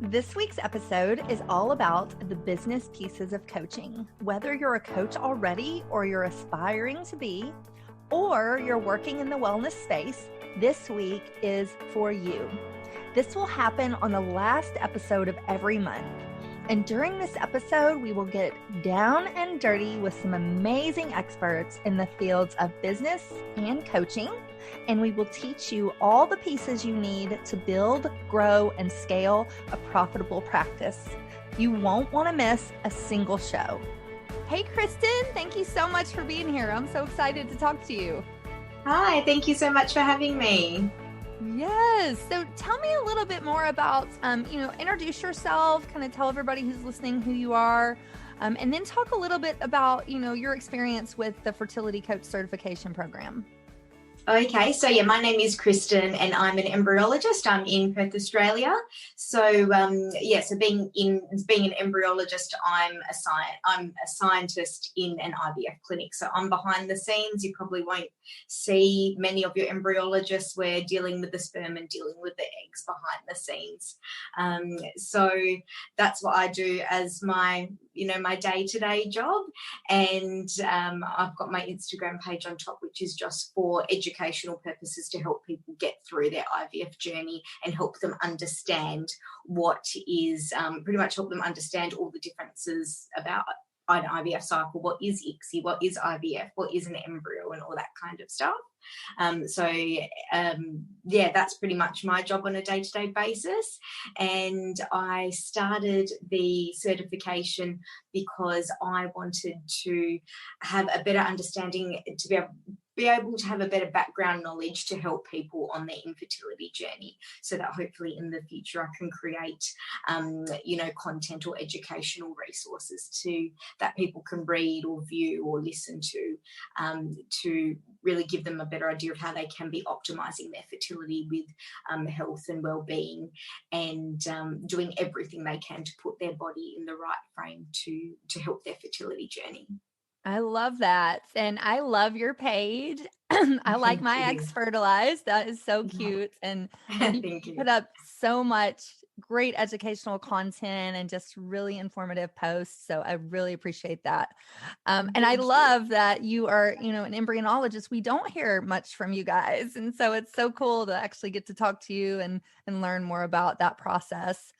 This week's episode is all about the business pieces of coaching. Whether you're a coach already or you're aspiring to be, or you're working in the wellness space, this week is for you. This will happen on the last episode of every month. And during this episode, we will get down and dirty with some amazing experts in the fields of business and coaching. And we will teach you all the pieces you need to build, grow, and scale a profitable practice. You won't want to miss a single show. Hey, Kristen, thank you so much for being here. I'm so excited to talk to you. Hi, thank you so much for having me. Yes. So tell me a little bit more about, introduce yourself, kind of tell everybody who's listening who you are, and then talk a little bit about, your experience with the Fertility Coach Certification Program. Okay, so my name is Kristen and I'm an embryologist. I'm in Perth, Australia. So being an embryologist, I'm a scientist in an IVF clinic. So I'm behind the scenes. You probably won't see many of your embryologists. We're dealing with the sperm and dealing with the eggs behind the scenes. So that's what I do as my day-to-day job. And I've got my Instagram page on top, which is just for educational purposes to help people get through their IVF journey and help them understand what is, pretty much help them understand all the differences about an IVF cycle. What is ICSI? What is IVF? What is an embryo? And all that kind of stuff. That's pretty much my job on a day-to-day basis. And I started the certification because I wanted to have a better understanding, to be able to have a better background knowledge to help people on their infertility journey, so that hopefully in the future I can create, content or educational resources that people can read or view or listen to really give them a better idea of how they can be optimizing their fertility with health and well-being, and doing everything they can to put their body in the right frame to help their fertility journey. I love that. And I love your page. I like my eggs fertilized. That is so cute. And you put up so much great educational content and just really informative posts. So I really appreciate that. And I love that you are, an embryologist. We don't hear much from you guys. And so it's so cool to actually get to talk to you and learn more about that process.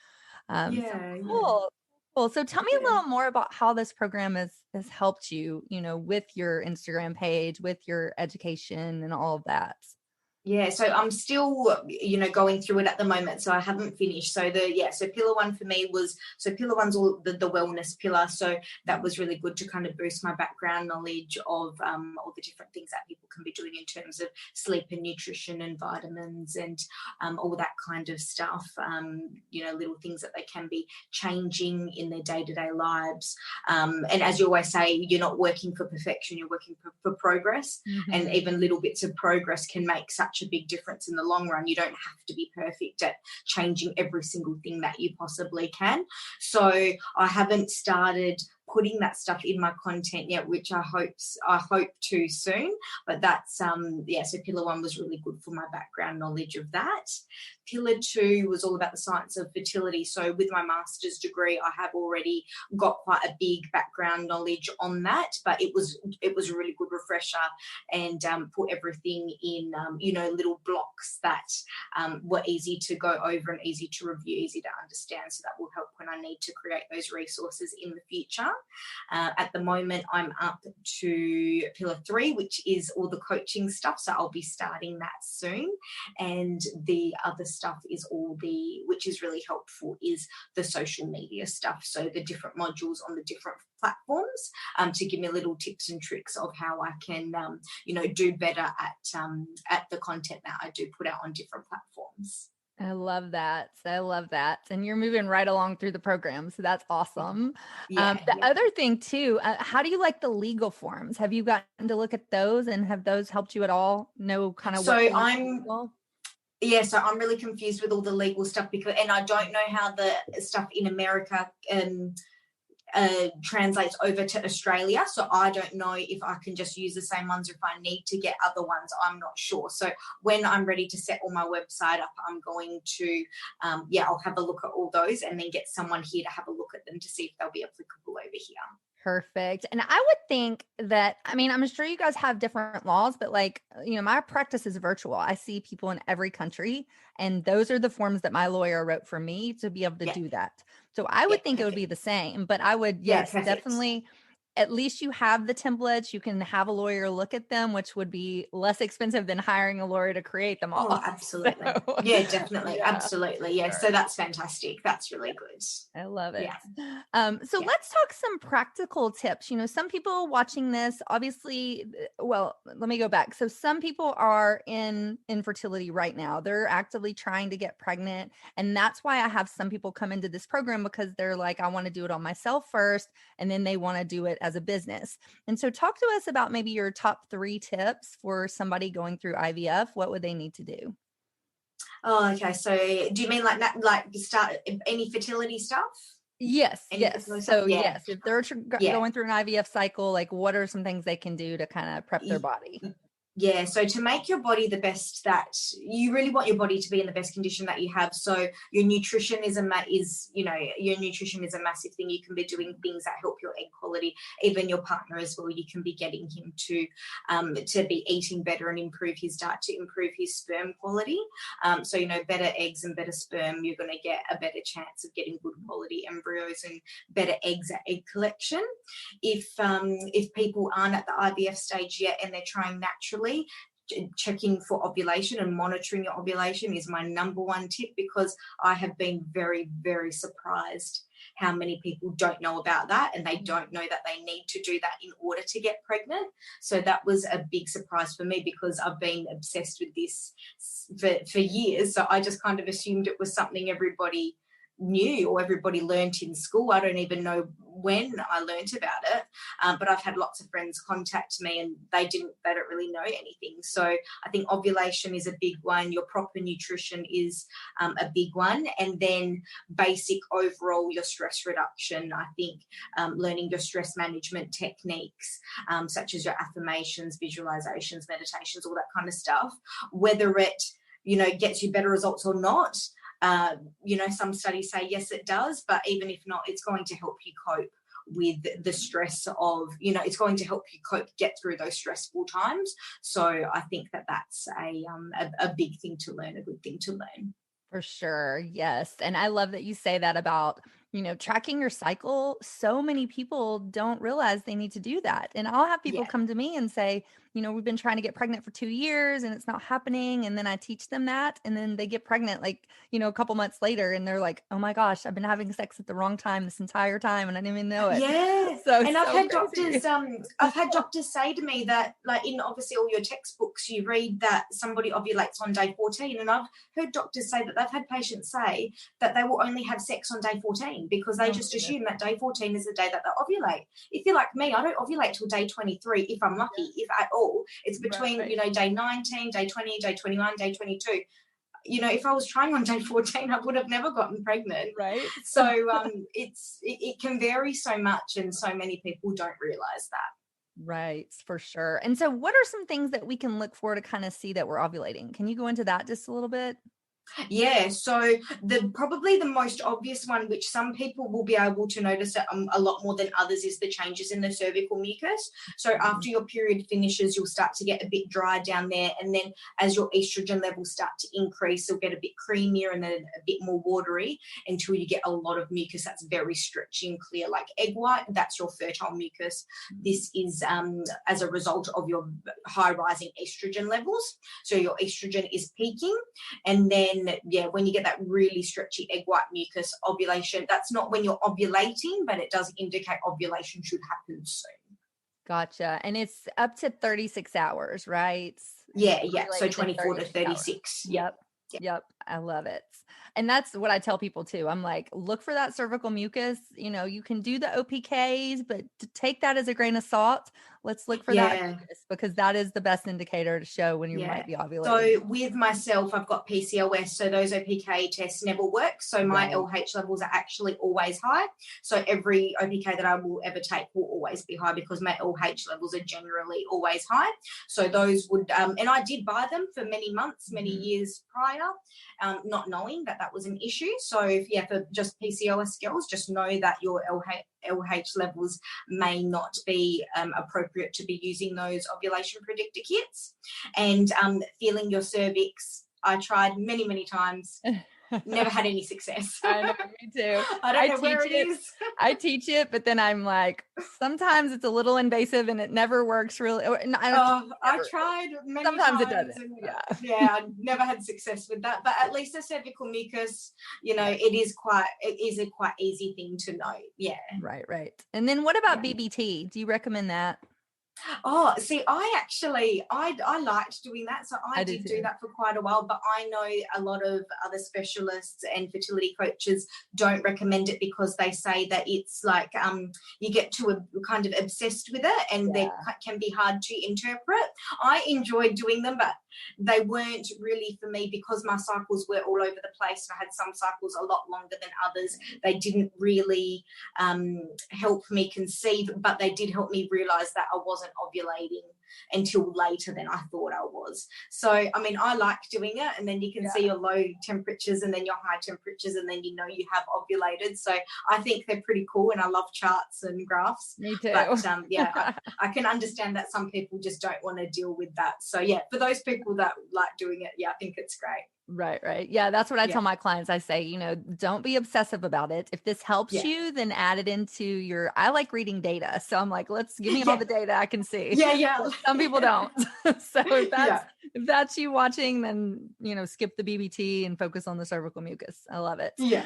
Cool. Cool. So tell me a little more about how this program has helped you, with your Instagram page, with your education and all of that. Yeah, so I'm still, going through it at the moment, so I haven't finished. So pillar one for me was, pillar one's all the wellness pillar. So that was really good to kind of boost my background knowledge of all the different things that people can be doing in terms of sleep and nutrition and vitamins and all that kind of stuff. Little things that they can be changing in their day-to-day lives. And as you always say, you're not working for perfection, you're working for progress. Mm-hmm. And even little bits of progress can make such a big difference in the long run. You don't have to be perfect at changing every single thing that you possibly can. So I haven't started putting that stuff in my content yet, which I hope to soon. But that's so pillar one was really good for my background knowledge of that. Pillar two was all about the science of fertility. So with my master's degree, I have already got quite a big background knowledge on that, but it was a really good refresher and put everything in little blocks that were easy to go over and easy to review, easy to understand. So that will help when I need to create those resources in the future. At the moment, I'm up to pillar 3, which is all the coaching stuff. So I'll be starting that soon. And the other stuff is which is really helpful, is the social media stuff. So the different modules on the different platforms to give me little tips and tricks of how I can, do better at the content that I do put out on different platforms. I love that. And you're moving right along through the program. So that's awesome. Other thing too, how do you like the legal forms? Have you gotten to look at those, and have those helped you at all? Know kind of what so I'm really confused with all the legal stuff and I don't know how the stuff in America translates over to Australia. So I don't know if I can just use the same ones or if I need to get other ones. I'm not sure. So when I'm ready to set all my website up, I'm going to, I'll have a look at all those and then get someone here to have a look at them to see if they'll be applicable over here. Perfect. And I would think that, I mean, I'm sure you guys have different laws, but like, my practice is virtual. I see people in every country, and those are the forms that my lawyer wrote for me to be able to do that. So I would think it would be the same, but I would, definitely, at least you have the templates. You can have a lawyer look at them, which would be less expensive than hiring a lawyer to create them all. Oh, absolutely. So, yeah, definitely. Absolutely. Yeah. Sure. So that's fantastic. That's really good. I love it. Yeah. So let's talk some practical tips. Some people watching this, obviously, well, let me go back. So some people are in infertility right now. They're actively trying to get pregnant. And that's why I have some people come into this program, because they're like, I want to do it on myself first, and then they want to do it as a business. And so talk to us about maybe your top 3 tips for somebody going through IVF. What would they need to do? Oh, okay. So do you mean like start any fertility stuff? Yes. So yes, if they're going through an IVF cycle, like what are some things they can do to kind of prep their body? Yeah, so to make your body the best, that you really want your body to be in the best condition that you have. So your nutrition is a massive thing. You can be doing things that help your egg quality, even your partner as well. You can be getting him to be eating better and improve his diet to improve his sperm quality. So better eggs and better sperm, you're going to get a better chance of getting good quality embryos and better eggs at egg collection. If people aren't at the IVF stage yet and they're trying naturally, checking for ovulation and monitoring your ovulation is my number 1 tip, because I have been very, very surprised how many people don't know about that, and they don't know that they need to do that in order to get pregnant. So that was a big surprise for me, because I've been obsessed with this for years. So I just kind of assumed it was something everybody knew or everybody learnt in school. I don't even know when I learnt about it, but I've had lots of friends contact me and they don't really know anything. So I think ovulation is a big one. Your proper nutrition is a big one, and then basic overall your stress reduction. I think learning your stress management techniques, such as your affirmations, visualizations, meditations, all that kind of stuff, whether it gets you better results or not. Some studies say yes, it does, but even if not, it's going to help you cope with the stress of, it's going to help you get through those stressful times. So I think that's a big thing to learn, a good thing to learn. For sure. Yes. And I love that you say that about, tracking your cycle. So many people don't realize they need to do that. And I'll have people come to me and say, we've been trying to get pregnant for 2 years and it's not happening. And then I teach them that. And then they get pregnant a couple months later, and they're like, oh my gosh, I've been having sex at the wrong time this entire time, and I didn't even know it. Yeah. And I've had doctors say to me that, like, in obviously all your textbooks, you read that somebody ovulates on day 14. And I've heard doctors say that they've had patients say that they will only have sex on day 14 because they just assume that day 14 is the day that they ovulate. If you're like me, I don't ovulate till day 23 if I'm lucky, if at all. It's between, day 19, day 20, day 21, day 22. If I was trying on day 14, I would have never gotten pregnant. Right. So it can vary so much, and so many people don't realize that. Right, for sure. And so what are some things that we can look for to kind of see that we're ovulating? Can you go into that just a little bit? Yeah, so probably the most obvious one, which some people will be able to notice a lot more than others, is the changes in the cervical mucus. So after your period finishes, you'll start to get a bit dry down there, and then as your estrogen levels start to increase, you'll get a bit creamier and then a bit more watery until you get a lot of mucus that's very stretchy and clear, like egg white. That's your fertile mucus. This is as a result of your high rising estrogen levels. So your estrogen is peaking, and then when you get that really stretchy egg white mucus, ovulation, that's not when you're ovulating, but it does indicate ovulation should happen soon. Gotcha. And it's up to 36 hours, right? Yeah. So 24 to 36. Yep. I love it. And that's what I tell people too. I'm like, look for that cervical mucus. You can do the OPKs, but to take that as a grain of salt. let's look for that mucus, because that is the best indicator to show when you might be ovulating. So with myself, I've got PCOS, so those OPK tests never work. So my LH levels are actually always high. So every OPK that I will ever take will always be high because my LH levels are generally always high. So those would, and I did buy them for many months, many years prior, not knowing that that was an issue. So for just PCOS girls, just know that your LH levels may not be appropriate to be using those ovulation predictor kits. And feeling your cervix, I tried many, many times. Never had any success. I know, me too. I don't know where it is. I teach it, but then I'm like, sometimes it's a little invasive and it never works really. I tried many sometimes times. It doesn't. I never had success with that. But at least the cervical mucus, it is a quite easy thing to know. Yeah. Right. And then what about BBT? Do you recommend that? Oh, see, I liked doing that. So I did do that for quite a while, but I know a lot of other specialists and fertility coaches don't recommend it because they say that it's like you get too kind of obsessed with it and they can be hard to interpret. I enjoyed doing them, but they weren't really for me because my cycles were all over the place. I had some cycles a lot longer than others. They didn't really help me conceive, but they did help me realize that I wasn't ovulating until later than I thought I was. So, I mean, I like doing it, and then you can see your low temperatures and then your high temperatures, and then you know you have ovulated. So I think they're pretty cool, and I love charts and graphs. Me too. But I can understand that some people just don't want to deal with that. So for those people that like doing it, I think it's great. Right. Yeah, that's what I tell my clients. I say, don't be obsessive about it. If this helps you, then add it into I like reading data. So I'm like, give me all the data I can see. Yeah. But some people don't. So if that's you watching, then, skip the BBT and focus on the cervical mucus. I love it. Yeah.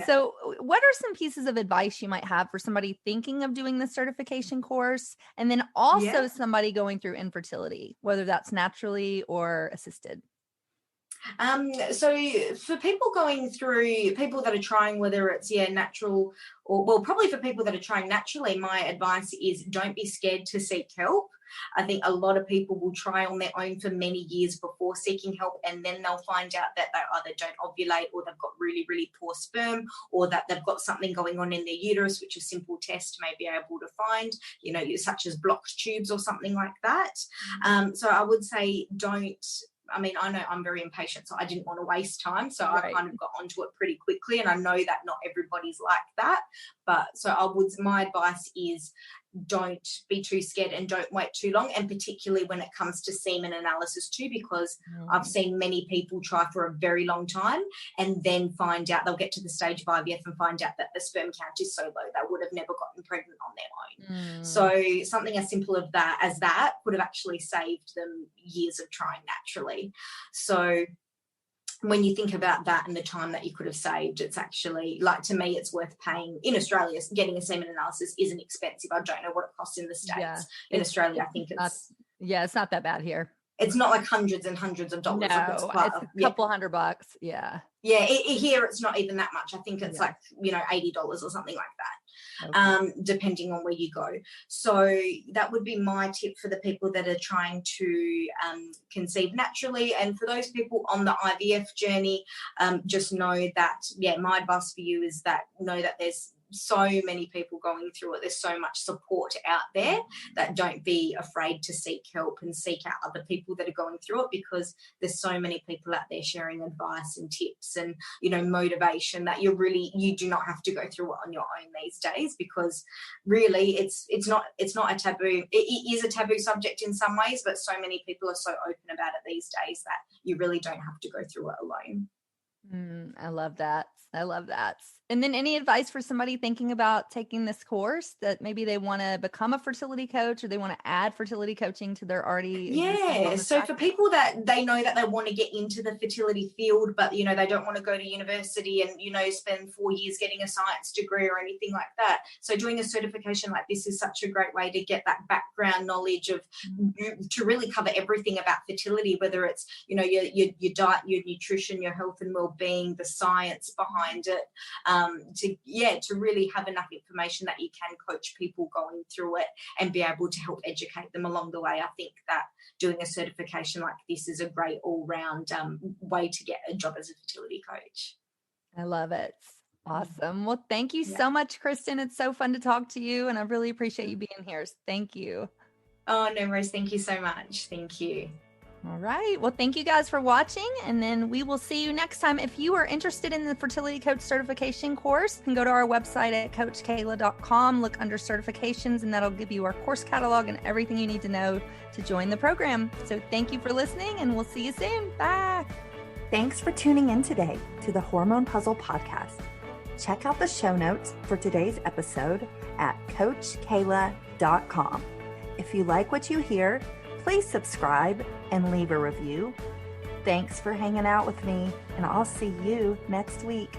So what are some pieces of advice you might have for somebody thinking of doing the certification course? And then also somebody going through infertility, whether that's naturally or assisted? So for people that are trying, whether it's natural or probably for people that are trying naturally, my advice is don't be scared to seek help. I think a lot of people will try on their own for many years before seeking help, and then they'll find out that they either don't ovulate or they've got really, really poor sperm, or that they've got something going on in their uterus, which a simple test may be able to find, such as blocked tubes or something like that. So I would say I know I'm very impatient, so I didn't want to waste time. So I kind of got onto it pretty quickly, and I know that not everybody's like that. But my advice is don't be too scared and don't wait too long. And particularly when it comes to semen analysis too, because I've seen many people try for a very long time and then find out they'll get to the stage of IVF and find out that the sperm count is so low they would have never gotten pregnant on their own. So something as simple as that could have actually saved them years of trying naturally. So when you think about that and the time that you could have saved, it's actually, to me, it's worth paying. In Australia, getting a semen analysis isn't expensive. I don't know what it costs in the States. In Australia, I think it's not that bad here. It's not like hundreds and hundreds of dollars. No, it's a couple $100. Yeah. Yeah, here it's not even that much. I think it's like, $80 or something like that, depending on where you go. So that would be my tip for the people that are trying to conceive naturally. And for those people on the IVF journey, just know that, my advice for you is that know that there's so many people going through it. There's so much support out there that don't be afraid to seek help and seek out other people that are going through it, because there's so many people out there sharing advice and tips and, motivation that you do not have to go through it on your own these days, because really it's not a taboo. It is a taboo subject in some ways, but so many people are so open about it these days that you really don't have to go through it alone. I love that. And then any advice for somebody thinking about taking this course that maybe they want to become a fertility coach or they want to add fertility coaching to their already? So for people that they know that they want to get into the fertility field, but, they don't want to go to university and, spend 4 years getting a science degree or anything like that. So doing a certification like this is such a great way to get that background knowledge of to really cover everything about fertility, whether it's, your diet, your nutrition, your health and well-being, well-being, the science behind it, to really have enough information that you can coach people going through it and be able to help educate them along the way. I think that doing a certification like this is a great all-round way to get a job as a fertility coach. I love it. Awesome. Well, thank you so much, Kristen. It's so fun to talk to you, and I really appreciate you being here. Thank you. Oh, no worries. Thank you so much. Thank you. All right. Well, thank you guys for watching, and then we will see you next time. If you are interested in the Fertility Coach Certification course, you can go to our website at coachkayla.com, look under certifications, and that'll give you our course catalog and everything you need to know to join the program. So thank you for listening, and we'll see you soon. Bye. Thanks for tuning in today to the Hormone P.U.Z.Z.L Podcast. Check out the show notes for today's episode at coachkayla.com. If you like what you hear, please subscribe and leave a review. Thanks for hanging out with me, and I'll see you next week.